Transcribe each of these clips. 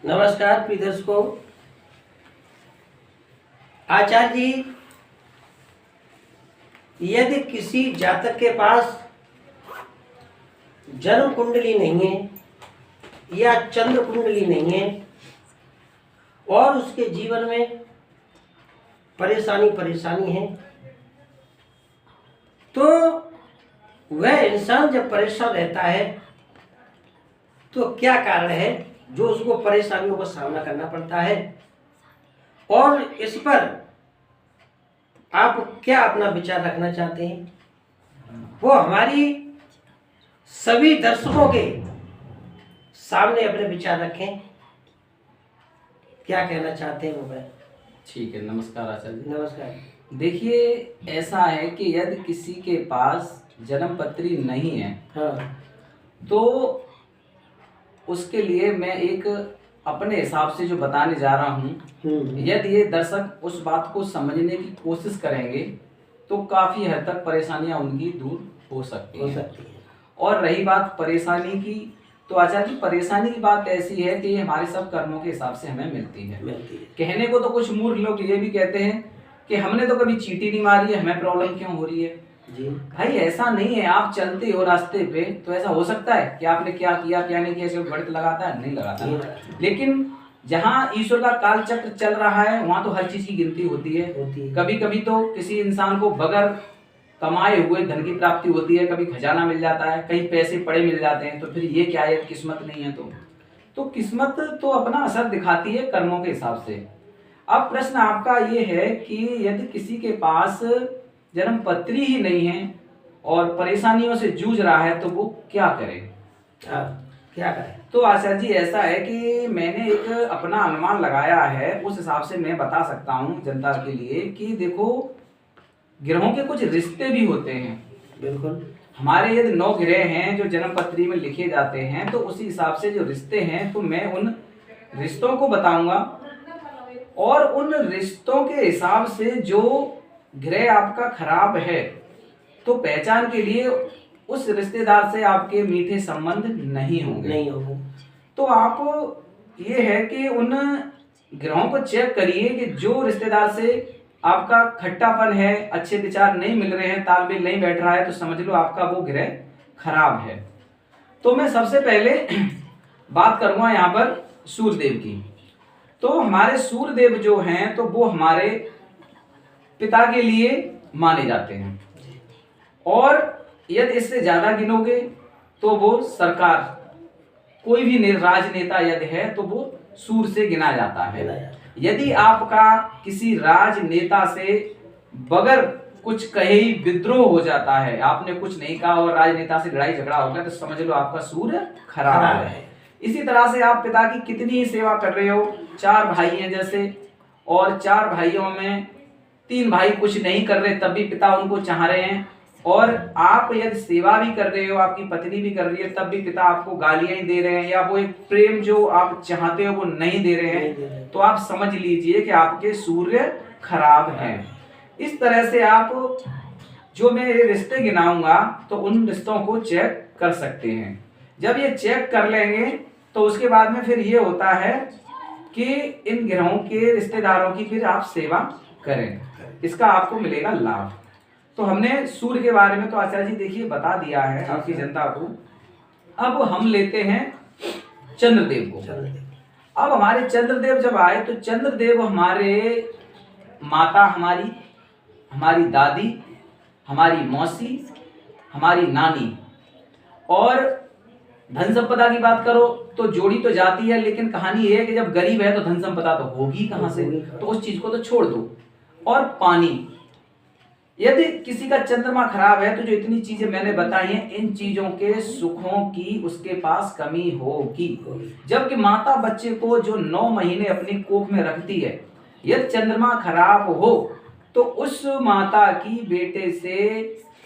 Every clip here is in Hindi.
नमस्कार प्रिय दर्शकों। आचार्य जी, यदि किसी जातक के पास जन्म कुंडली नहीं है या चंद्र कुंडली नहीं है और उसके जीवन में परेशानी है, तो वह इंसान जब परेशान रहता है तो क्या कारण है जो उसको परेशानियों का सामना करना पड़ता है, और इस पर आप क्या अपना विचार रखना चाहते हैं, वो हमारी सभी दर्शकों के सामने अपने विचार रखें। क्या कहना चाहते हैं वो? ठीक है, नमस्कार आचार्य जी। नमस्कार। देखिए, ऐसा है कि यदि किसी के पास जन्म पत्री नहीं है, हाँ, तो उसके लिए मैं एक अपने हिसाब से जो बताने जा रहा हूँ, यदि ये दर्शक उस बात को समझने की कोशिश करेंगे तो काफ़ी हद तक परेशानियाँ उनकी दूर हो सकती हैं। और रही बात परेशानी की, तो आचार्य जी, परेशानी की बात ऐसी है कि हमारे सब कर्मों के हिसाब से हमें मिलती है। कहने को तो कुछ मूर्ख लोग ये भी कहते हैं कि हमने तो कभी चींटी नहीं मारी है, हमें प्रॉब्लम क्यों हो रही है जी। भाई ऐसा नहीं है। आप चलते हो रास्ते पे तो ऐसा हो सकता है कि आपने क्या किया क्या नहीं किया, गणित लगाता है नहीं लगाता, लेकिन जहाँ ईश्वर का काल चक्र चल रहा है वहाँ तो हर चीज की गिनती होती है। कभी कभी तो किसी इंसान को बगैर कमाए हुए धन की प्राप्ति होती है, कभी खजाना मिल जाता है, कहीं पैसे पड़े मिल जाते हैं। तो फिर ये क्या है, किस्मत नहीं है? तो किस्मत तो अपना असर दिखाती है कर्मों के हिसाब से। अब प्रश्न आपका ये है कि यदि किसी के पास जन्म पत्री ही नहीं है और परेशानियों से जूझ रहा है तो वो क्या करे? क्या करे? तो आचार्य जी, ऐसा है कि मैंने एक अपना अनुमान लगाया है, उस हिसाब से मैं बता सकता हूँ जनता के लिए कि देखो, ग्रहों के कुछ रिश्ते भी होते हैं। बिल्कुल। हमारे यदि 9 ग्रह हैं जो जन्म पत्री में लिखे जाते हैं, तो उसी हिसाब से जो रिश्ते हैं, तो मैं उन रिश्तों को बताऊंगा और उन रिश्तों के हिसाब से जो ग्रह आपका खराब है, तो पहचान के लिए उस रिश्तेदार से आपके मीठे संबंध नहीं होंगे। तो आप ये है कि उन ग्रहों को चेक करिए कि जो रिश्तेदार से आपका खट्टापन है, अच्छे विचार नहीं मिल रहे हैं, तालमेल नहीं बैठ रहा है, तो समझ लो आपका वो ग्रह खराब है। तो मैं सबसे पहले बात करूंगा यहाँ पर सूर्यदेव की। तो हमारे सूर्यदेव जो हैं, तो वो हमारे पिता के लिए माने जाते हैं, और यदि इससे ज्यादा गिनोगे तो वो सरकार, कोई भी राजनेता यदि है तो वो सूर्य से गिना जाता है। यदि आपका किसी राजनेता से बगैर कुछ कहे ही विद्रोह हो जाता है, आपने कुछ नहीं कहा और राजनेता से लड़ाई झगड़ा हो गया, तो समझ लो आपका सूर्य खराब है। इसी तरह से आप पिता की कितनी ही सेवा कर रहे हो, 4 भाई हैं जैसे, और 4 भाइयों में 3 भाई कुछ नहीं कर रहे, तब भी पिता उनको चाह रहे हैं, और आप यदि सेवा भी कर रहे हो, आपकी पत्नी भी कर रही है, तब भी पिता आपको गालियां ही दे रहे हैं, या वो एक प्रेम जो आप चाहते हो वो नहीं दे रहे हैं, तो आप समझ लीजिए कि आपके सूर्य खराब हैं। इस तरह से आप जो मैं ये रिश्ते गिनाऊंगा तो उन रिश्तों को चेक कर सकते हैं। जब ये चेक कर लेंगे तो उसके बाद में फिर ये होता है कि इन ग्रहों के रिश्तेदारों की फिर आप सेवा करें, इसका आपको मिलेगा लाभ। तो हमने सूर्य के बारे में तो आचार्य जी देखिए बता दिया है आपकी जनता को। अब हम लेते हैं चंद्रदेव को। अब हमारे चंद्रदेव जब आए तो चंद्रदेव हमारे माता, हमारी दादी, हमारी मौसी, हमारी नानी, और धन संपदा की बात करो तो जोड़ी तो जाती है, लेकिन कहानी ये है कि जब गरीब है तो धन संपदा तो होगी कहां से, तो उस चीज को तो छोड़ दो। और पानी, यदि किसी का चंद्रमा खराब है तो जो इतनी चीजें मैंने बताई हैं, इन चीजों के सुखों की उसके पास कमी होगी। जबकि माता बच्चे को जो 9 महीने अपनी कोख में रखती है, यदि चंद्रमा खराब हो तो उस माता की बेटे से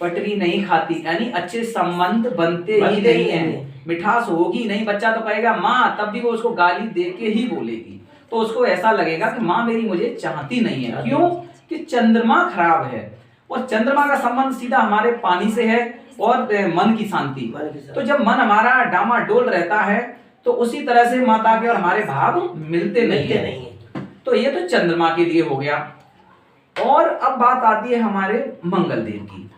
पटरी नहीं खाती, यानी अच्छे संबंध बनते ही नहीं है, मिठास होगी नहीं। बच्चा तो कहेगा माँ, तब भी वो उसको गाली दे के ही बोलेगी, तो उसको ऐसा लगेगा कि माँ मेरी मुझे चाहती नहीं है। क्यों? कि चंद्रमा खराब है, और चंद्रमा का संबंध सीधा हमारे पानी से है और मन की शांति। तो जब मन हमारा डामाडोल रहता है तो उसी तरह से माता के और हमारे भाव मिलते नहीं है। तो ये तो चंद्रमा के लिए हो गया। और अब बात आती है हमारे मंगल देव की।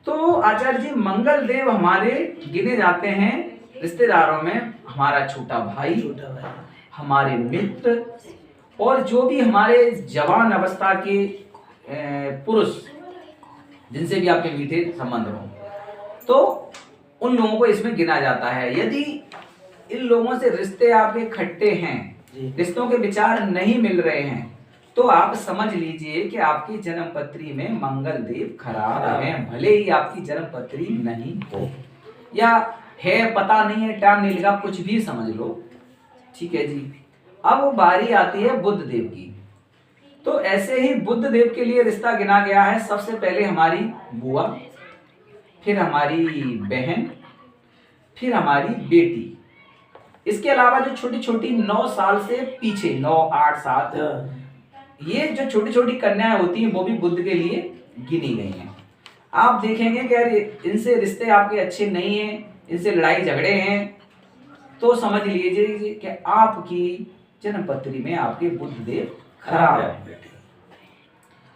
तो आचार्य जी, मंगल देव हमारे गिने जाते हैं रिश्तेदारों में हमारा छोटा भाई, हमारे मित्र, और जो भी हमारे जवान अवस्था के पुरुष जिनसे भी आपके मीठे संबंध हो, तो उन लोगों को इसमें गिना जाता है। यदि इन लोगों से रिश्ते आपके खट्टे हैं, रिश्तों के विचार नहीं मिल रहे हैं, तो आप समझ लीजिए कि आपकी जन्म पत्री में मंगल देव खराब है। भले ही आपकी जन्म पत्री नहीं हो या है, पता नहीं है, टाइम नहीं लगा, कुछ भी समझ लो, ठीक है जी। अब बारी आती है बुध देव की। तो ऐसे ही बुध देव के लिए रिश्ता गिना गया है। सबसे पहले हमारी बुआ, फिर हमारी बहन, फिर हमारी बेटी। इसके अलावा जो छोटी छोटी 9 साल से पीछे, 9, 8, 7, ये जो छोटी छोटी कन्याएं होती हैं वो भी बुध के लिए गिनी गई हैं। आप देखेंगे कि यार इनसे रिश्ते आपके अच्छे नहीं हैं, इनसे लड़ाई झगड़े हैं, तो समझ लीजिए कि आपकी जन्म पत्री में आपके बुध देव खराब है।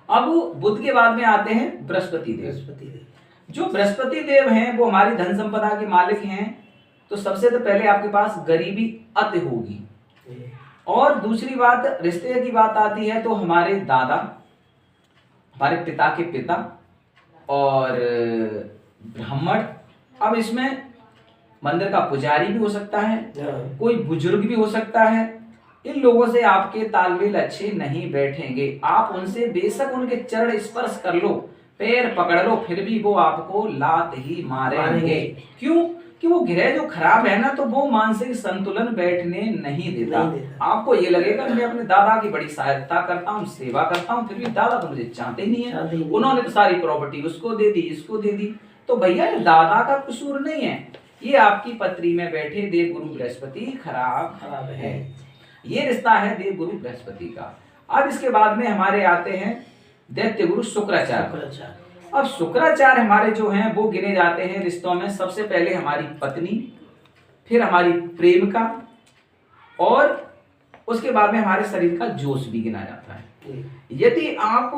अब बुध के बाद में आते हैं बृहस्पति देव। जो बृहस्पति देव हैं वो हमारी धन संपदा के मालिक हैं। तो सबसे तो पहले आपके पास गरीबी अति होगी। और दूसरी बात, रिश्ते की बात आती है तो हमारे दादा, हमारे पिता के पिता और ब्राह्मण। अब इसमें मंदिर का पुजारी भी हो सकता है, कोई बुजुर्ग भी हो सकता है। इन लोगों से आपके तालमेल अच्छे नहीं बैठेंगे। आप उनसे बेशक उनके चरण स्पर्श कर लो, पैर पकड़ लो, फिर भी वो आपको लात ही मारेंगे। क्यों? कि वो ग्रह जो खराब है ना, तो वो मानसिक संतुलन बैठने नहीं देता। आपको ये लगेगा मैं अपने दादा की बड़ी सहायता करता हूँ, सेवा करता हूँ, फिर भी दादा तो मुझे चाहते ही नहीं है। उन्होंने तो सारी प्रॉपर्टी उसको दे दी, इसको दे दी। तो भैया दादा का कसूर नहीं है, ये आपकी पत्री में बैठे देव गुरु बृहस्पति खराब है। ये रिश्ता है देव गुरु बृहस्पति का। अब इसके बाद में हमारे आते हैं दैत्य गुरु शुक्राचार्य। अब शुक्राचार्य हमारे जो हैं वो गिने जाते हैं रिश्तों में। सबसे पहले हमारी पत्नी, फिर हमारी प्रेमिका, और उसके बाद में हमारे शरीर का जोश भी गिना जाता है। यदि आप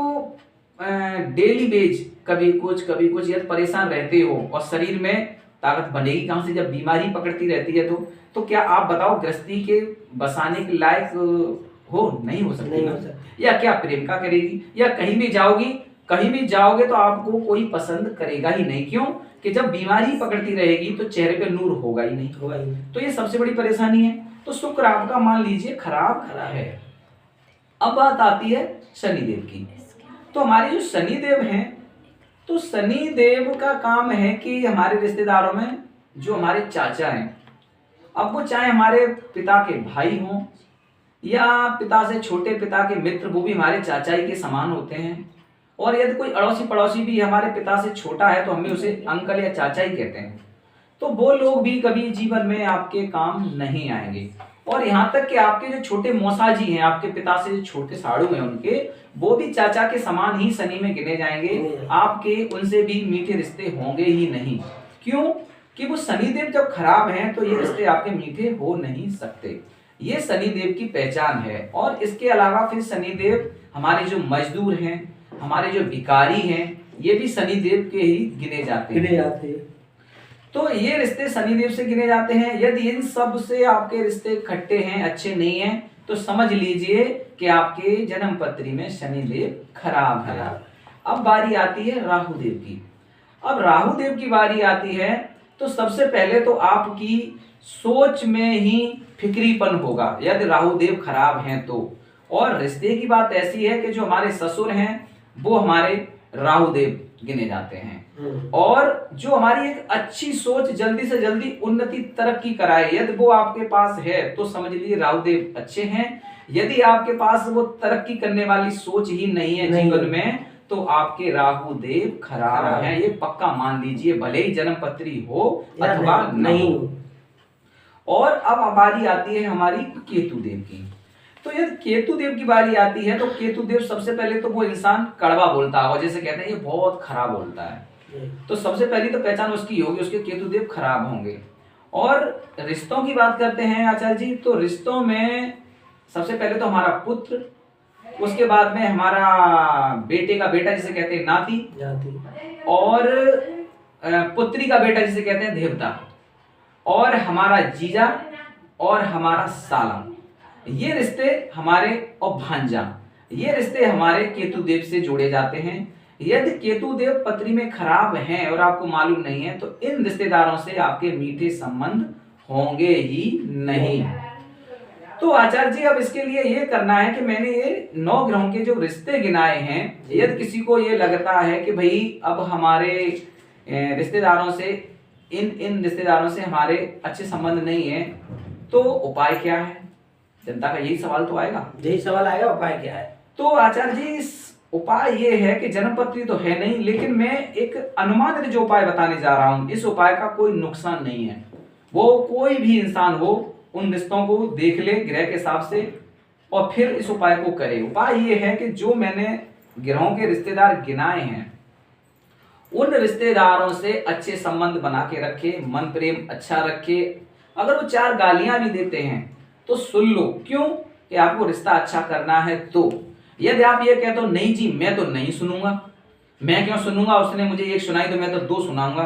डेली बेज कभी कुछ यदि परेशान रहते हो और शरीर में ताकत बनेगी कहां से जब बीमारी पकड़ती रहती है, तो क्या आप बताओ गृहस्थी के बसाने के लायक हो? नहीं हो सकती। या क्या प्रेमिका करेगी? या कहीं भी जाओगे तो आपको कोई पसंद करेगा ही नहीं। क्यों? कि जब बीमारी पकड़ती रहेगी तो चेहरे पे नूर होगा ही नहीं। तो ये सबसे बड़ी परेशानी है। तो शुक्र आपका मान लीजिए खराब है। अब बात आती है शनिदेव की। तो हमारे जो शनिदेव हैं, तो शनिदेव का काम है कि हमारे रिश्तेदारों में जो हमारे चाचा हैं, अब वो चाहे हमारे पिता के भाई हों या पिता से छोटे पिता के मित्र, वो भी हमारे चाचा ही के समान होते हैं। और यदि कोई अड़ोसी पड़ोसी भी हमारे पिता से छोटा है तो हमें उसे अंकल या चाचा ही कहते हैं। तो वो लोग भी कभी जीवन में आपके काम नहीं आएंगे। और यहाँ तक कि आपके जो छोटे मौसाजी हैं, आपके पिता से जो छोटे साड़ू हैं उनके, वो भी चाचा के समान ही शनि में गिने जाएंगे। आपके उनसे भी मीठे रिश्ते होंगे ही नहीं। क्यों? कि वो शनिदेव जब खराब हैं तो ये रिश्ते आपके मीठे हो नहीं सकते। ये शनिदेव की पहचान है। और इसके अलावा फिर शनिदेव हमारे जो मजदूर हैं, हमारे जो भिखारी हैं, ये भी शनिदेव के ही गिने जाते हैं। तो ये रिश्ते शनिदेव से गिने जाते हैं। यदि इन सब से आपके रिश्ते खट्टे हैं, अच्छे नहीं हैं, तो समझ लीजिए कि आपके जन्म पत्री में शनिदेव खराब है। अब बारी आती है राहुदेव की। अब राहुदेव की बारी आती है तो सबसे पहले तो आपकी सोच में ही फिक्रीपन होगा यदि राहुदेव खराब हैं तो। और रिश्ते की बात ऐसी है कि जो हमारे ससुर हैं वो हमारे राहुदेव गिने जाते हैं। और जो हमारी एक अच्छी सोच जल्दी से जल्दी उन्नति तरक्की कराए, यदि वो आपके पास है तो समझ लीजिए राहुदेव अच्छे हैं। यदि आपके पास वो तरक्की करने वाली सोच ही नहीं है जीवन में, तो आपके राहुदेव खराब हैं। ये पक्का मान लीजिए, भले ही जन्म पत्री हो अथवा नहीं हो। और अब बारी आती है हमारी केतु देव की। तो यदि केतु देव की बारी आती है तो केतु देव सबसे पहले तो वो इंसान कड़वा बोलता है, जैसे कहते हैं ये बहुत खराब बोलता है, तो सबसे पहली तो पहचान उसकी होगी, उसके केतु देव खराब होंगे। और रिश्तों की बात करते हैं आचार्य जी, तो रिश्तों में सबसे पहले तो हमारा पुत्र, उसके बाद में हमारा बेटे का बेटा जिसे कहते हैं नाती, और पुत्री का बेटा जिसे कहते हैं देवता, और हमारा जीजा और हमारा साला, ये रिश्ते हमारे, और भांजा, ये रिश्ते हमारे केतुदेव से जोड़े जाते हैं। यदि केतुदेव पत्री में खराब हैं और आपको मालूम नहीं है तो इन रिश्तेदारों से आपके मीठे संबंध होंगे ही नहीं। तो आचार्य जी अब इसके लिए ये करना है कि मैंने ये 9 ग्रहों के जो रिश्ते गिनाए हैं, यदि किसी को ये लगता है कि भाई अब हमारे रिश्तेदारों से इन रिश्तेदारों से हमारे अच्छे संबंध नहीं है, तो उपाय क्या है? जनता का यही सवाल तो आएगा, यही सवाल आएगा, उपाय क्या है? तो आचार्य जी उपाय ये है कि जन्मपत्री तो है नहीं, लेकिन मैं एक अनुमानित जो उपाय बताने जा रहा हूं, इस उपाय का कोई नुकसान नहीं है। वो कोई भी इंसान हो उन रिश्तों को देख ले ग्रह के हिसाब से और फिर इस उपाय को करे। उपाय ये है कि जो मैंने ग्रहों के रिश्तेदार गिनाए हैं उन रिश्तेदारों से अच्छे संबंध बना के रखे, मन प्रेम अच्छा रखे। अगर वो 4 गालियां भी देते हैं तो सुन लो, क्यों कि आपको रिश्ता अच्छा करना है। तो यदि आप ये कहते हो नहीं जी मैं तो नहीं सुनूंगा, मैं क्यों सुनूंगा, उसने मुझे एक सुनाई तो मैं तो 2 सुनाऊंगा,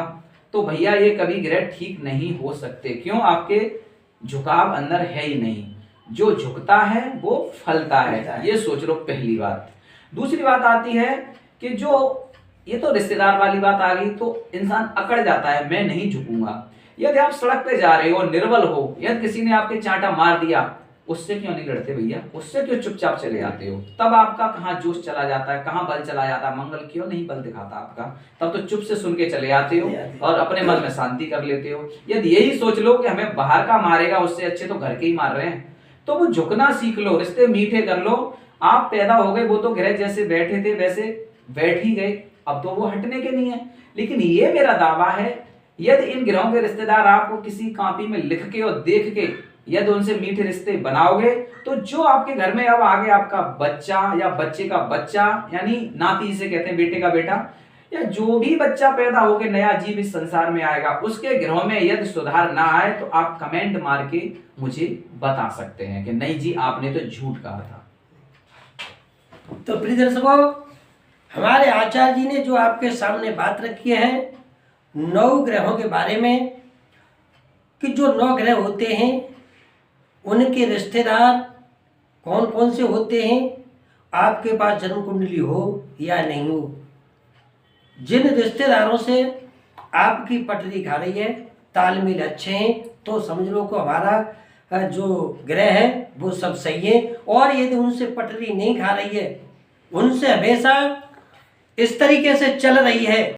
तो भैया ये कभी ग्रह ठीक नहीं हो सकते। क्यों? आपके झुकाव अंदर है ही नहीं, जो झुकता है वो फलता है, ये सोच लो पहली बात। दूसरी बात आती है कि जो ये तो रिश्तेदार वाली बात आ गई, तो इंसान अकड़ जाता है, मैं नहीं झुकूंगा। यदि आप सड़क पे जा रहे हो, निर्बल हो, यदि किसी ने आपके चांटा मार दिया, उससे क्यों नहीं लड़ते भैया? उससे क्यों चुपचाप चले जाते हो? तब आपका कहाँ जोश चला जाता है, कहाँ बल चला जाता है, मंगल क्यों नहीं बल दिखाता आपका? तब तो चुप से सुन के चले जाते हो और अपने मन में शांति कर लेते हो। यदि यही सोच लो कि हमें बाहर का मारेगा, उससे अच्छे तो घर के ही मार रहे हैं, तो वो झुकना सीख लो, रिश्ते मीठे कर लो। आप पैदा हो गए, वो तो ग्रह जैसे बैठे थे वैसे बैठ ही गए, अब तो वो हटने के नहीं है। लेकिन ये मेरा दावा है, यदि इन ग्रहों के रिश्तेदार आपको किसी कॉपी में लिख के और देख के यदि उनसे मीठे रिश्ते बनाओगे, तो जो आपके घर में अब आगे आपका बच्चा या बच्चे का बच्चा, यानी नाती जिसे कहते हैं, बेटे का बेटा, या जो भी बच्चा पैदा होकर नया जीव इस संसार में आएगा, उसके ग्रहों में यदि सुधार ना आए तो आप कमेंट मार के मुझे बता सकते हैं कि नहीं जी आपने तो झूठ कहा था। तो प्रिय दर्शकों, हमारे आचार्य जी ने जो आपके सामने बात रखी है 9 ग्रहों के बारे में, कि जो 9 ग्रह होते हैं उनके रिश्तेदार कौन कौन से होते हैं, आपके पास जन्म कुंडली हो या नहीं हो, जिन रिश्तेदारों से आपकी पटरी खा रही है, तालमेल अच्छे हैं, तो समझ लो को हमारा जो ग्रह है वो सब सही है। और यदि उनसे पटरी नहीं खा रही है, उनसे हमेशा इस तरीके से चल रही है